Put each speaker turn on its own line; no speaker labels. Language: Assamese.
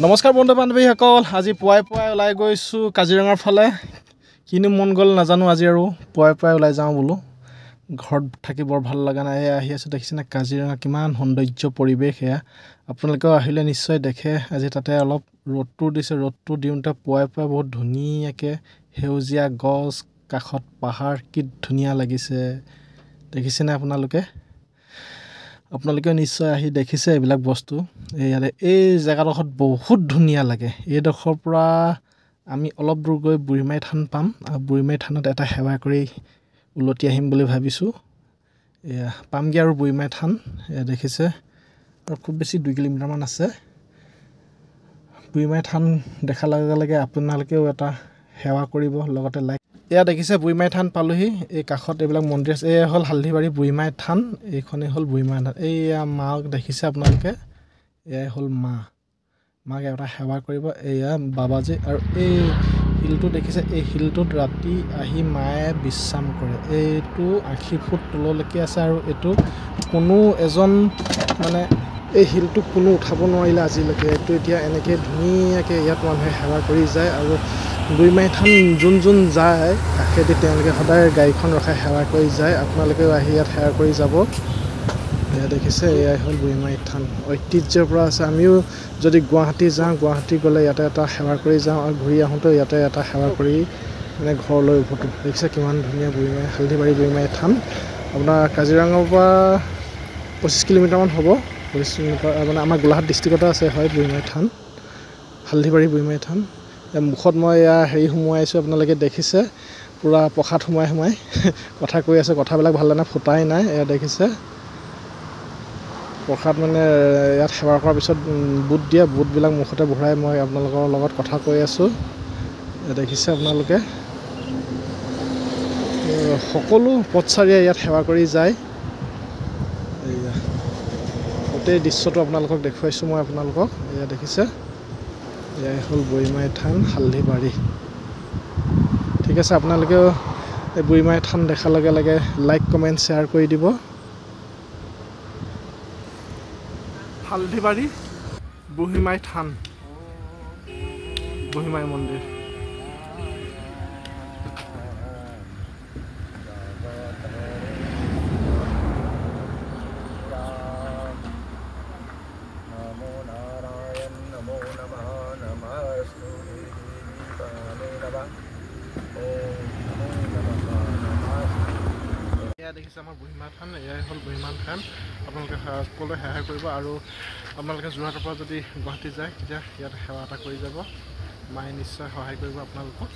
নমস্কাৰ বন্ধু বান্ধৱীসকল, আজি পুৱাই ওলাই গৈছোঁ কাজিৰঙাৰ ফালে। কিনো মন গ'ল নাজানো, আজি আৰু পুৱাই ওলাই যাওঁ বোলো। ঘৰত থাকি বৰ ভাল লগা নাই। আহি আছোঁ, দেখিছেনে কাজিৰঙা কিমান সৌন্দৰ্য পৰিৱেশ। এয়া আপোনালোকেও আহিলে নিশ্চয় দেখে। আজি তাতে অলপ ৰ'দটো দিছে, ৰ'দটো দিওঁতে পুৱাই বহুত ধুনীয়াকৈ সেউজীয়া গছ, কাষত পাহাৰ, কি ধুনীয়া লাগিছে দেখিছেনে আপোনালোকে নিশ্চয় আহি দেখিছে এইবিলাক বস্তু। এই জেগাডোখৰত বহুত ধুনীয়া লাগে। এইডোখৰৰ পৰা আমি অলপ দূৰ গৈ বুঢ়ীমাৰী থান পাম, আৰু বুঢ়ীমাৰী থানত এটা সেৱা কৰি উলটি আহিম বুলি ভাবিছোঁ। এয়া পামগৈ আৰু বুঢ়ীমাৰী থান। এয়া দেখিছে, আৰু খুব বেছি 2 কিলোমিটাৰমান আছে। বুঢ়ীমাৰী থান দেখাৰ লগে লগে আপোনালোকেও এটা সেৱা কৰিব, লগতে লাইক। এয়া দেখিছে বুঢ়ীমাৰী থান পালোহি। এই কাষত এইবিলাক মন্দিৰ আছে। এয়া হ'ল হালধিবাৰী বুঢ়ীমাৰী থান, এইখনেই হ'ল বুঢ়ীমাৰী থান। এইয়া মাক দেখিছে আপোনালোকে, এয়াই হ'ল মাক এটা সেৱা কৰিব। এয়া বাবাজী, আৰু এই শিলটো দেখিছে, এই শিলটোত ৰাতি আহি মায়ে বিশ্ৰাম কৰে। এইটো 80 ফুট তললৈকে আছে, আৰু এইটো কোনো এজন মানে এই শিলটোক কোনো উঠাব নোৱাৰিলে আজিলৈকে। এইটো এতিয়া এনেকৈ ধুনীয়াকৈ ইয়াত মানুহে সেৱা কৰি যায়। আৰু বুঢ়ীমাৰী থান যোন যায় কাষেদি তেওঁলোকে সদায় গাড়ীখন ৰখাই সেৱা কৰি যায়। আপোনালোকেও আহি ইয়াত সেৱা কৰি যাব। এয়া দেখিছে, এয়াই হ'ল বুঢ়ীমাৰী থান। ঐতিহ্যৰ পৰা আছে। আমিও যদি গুৱাহাটী যাওঁ, গুৱাহাটী গ'লে ইয়াতে এটা সেৱা কৰি যাওঁ, আৰু ঘূৰি আহোঁতেও ইয়াতে এটা সেৱা কৰি মানে ঘৰলৈ উভতো। দেখিছে কিমান ধুনীয়া হালধিবাৰী বুঢ়ীমাৰী থান। আপোনাৰ কাজিৰঙাৰ পৰা 25 কিলোমিটাৰমান হ'ব। 25 কিলোমিটাৰ মানে আমাৰ গোলাঘাট ডিষ্ট্ৰিক্টতে আছে হয় বুঢ়ীমাৰী থান, হালধিবাৰী বুঢ়ীমাৰী থান। মুখত মই এয়া সোমোৱাই আছোঁ, আপোনালোকে দেখিছে পূৰা প্ৰসাদ সোমাই কথা কৈ আছে। কথাবিলাক ভাল নাই, ফুটাই নাই। এয়া দেখিছে প্ৰসাদ মানে ইয়াত সেৱা কৰাৰ পিছত বুট দিয়ে, বুটবিলাক মুখতে ভৰাই মই আপোনালোকৰ লগত কথা কৈ আছোঁ। দেখিছে আপোনালোকে সকলো পথচাৰীয়ে ইয়াত সেৱা কৰি যায়। এয়া গোটেই দৃশ্যটো আপোনালোকক দেখুৱাইছোঁ মই আপোনালোকক। এয়া দেখিছে, এয়াই হ'ল বুঢ়ীমাৰী থান হালধিবাৰী। ঠিক আছে, আপোনালোকেও এই বুঢ়ীমাৰী থান দেখাৰ লগে লগে লাইক, কমেণ্ট, শ্বেয়াৰ কৰি দিব। হালধিবাৰী বুঢ়ীমাৰী থান, বুঢ়ীমাৰী মন্দিৰ। এয়া দেখিছে আমাৰ বুঢ়ীমাৰী থান। এয়াই হ'ল বুঢ়ীমাৰী থান। আপোনালোকে সকলোৱে সেৱা কৰিব, আৰু আপোনালোকে যোৰহাটৰ পৰা যদি গুৱাহাটী যায় তেতিয়া ইয়াত সেৱা এটা কৰি যাব। মায়ে নিশ্চয় সহায় কৰিব আপোনালোকক।